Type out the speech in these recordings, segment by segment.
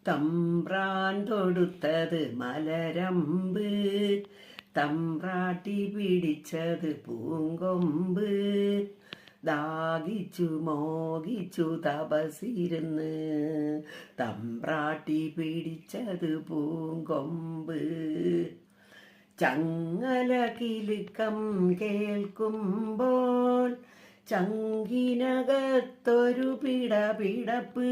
തമ്പ്രാൻ തൊടുത്തത് മലരമ്പ്, തമ്പ്രാട്ടി പിടിച്ചത് പൂങ്കൊമ്പ്. ദാഹിച്ചു മോഹിച്ചു തപസിരുന്ന് തമ്പ്രാട്ടി പിടിച്ചത് പൂങ്കൊമ്പ്. ചങ്ങല കിലുക്കം കേൾക്കുമ്പോൾ ചങ്കിനകത്തൊരു പിടപിടപ്പ്.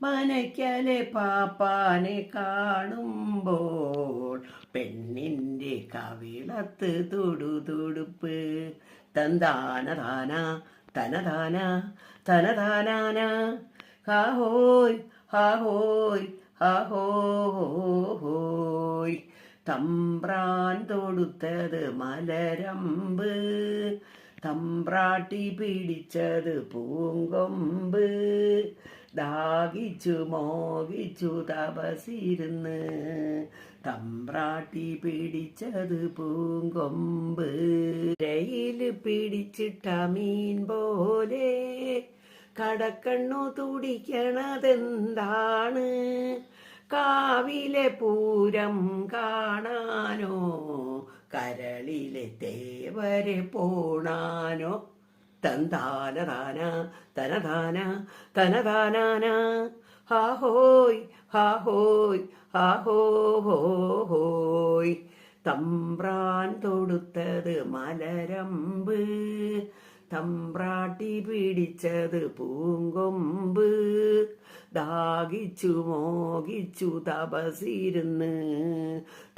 മനയ്ക്കലെ പാപ്പാനെ കാണുമ്പോൾ പെണ്ണിൻ്റെ കവിളത്ത് തുടുതുടുപ്പ്. തന്താനതാന തനതാന തനതാനാന ഹാഹോയ് ഹാഹോയ് ഹാഹോഹോയ്. തമ്പ്രാൻ തൊടുത്തത് മലരമ്പ്, തമ്പ്രാട്ടി പിടിച്ചത് പൂങ്കൊമ്പ്. ദാഹിച്ചു മോഹിച്ചു തപസിരുന്ന് തമ്പ്രാട്ടി പിടിച്ചത് പൂങ്കൊമ്പ്. രയിൽ പിടിച്ചിട്ട മീൻ പോലെ കടക്കണ്ണു തുടിക്കണതെന്താണ്? കാവിലെ പൂരം കാണാനോ കരളിലെ തേവരെ പോണാനോ? തന്താനതാന തനതാന തനതാനാന ഹാഹോയ് ഹാഹോയ് ഹാഹോഹോയ്. തമ്പ്രാൻ തൊടുത്തത് മലരമ്പ്, തമ്പ്രാട്ടി പിടിച്ചത് പൂങ്കൊമ്പ്. ദാഹിച്ചു മോഹിച്ചു തപസിരുന്ന്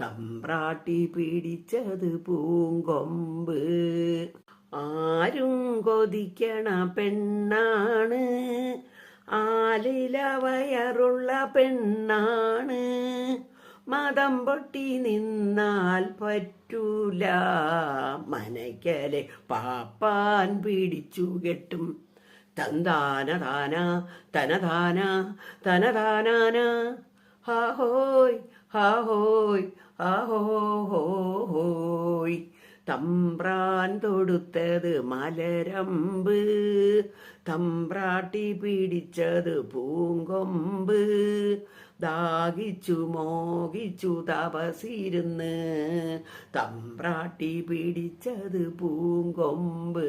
തമ്പ്രാട്ടി പിടിച്ചത് പൂങ്കൊമ്പ്. ആരും കൊതിക്കണ പെണ്ണാണ്, ആലില വയറുള്ള പെണ്ണാണ്. മതം പൊട്ടി നിന്നാൽ പറ്റൂല, മനയ്ക്കലെ പാപ്പാൻ പിടിച്ചു കെട്ടും. തന്താനതാന തനതാന തനതാനാന ഹാഹോയ് ഹാഹോയ് ഹാഹോഹോയ്. തമ്പ്രാൻ തൊടുത്തത് മലരമ്പ്, തമ്പ്രാട്ടി പിടിച്ചത് പൂങ്കൊമ്പ്. ദാഹിച്ചു മോഹിച്ചു തപസിരുന്ന് തമ്പ്രാട്ടി പിടിച്ചത് പൂങ്കൊമ്പ്.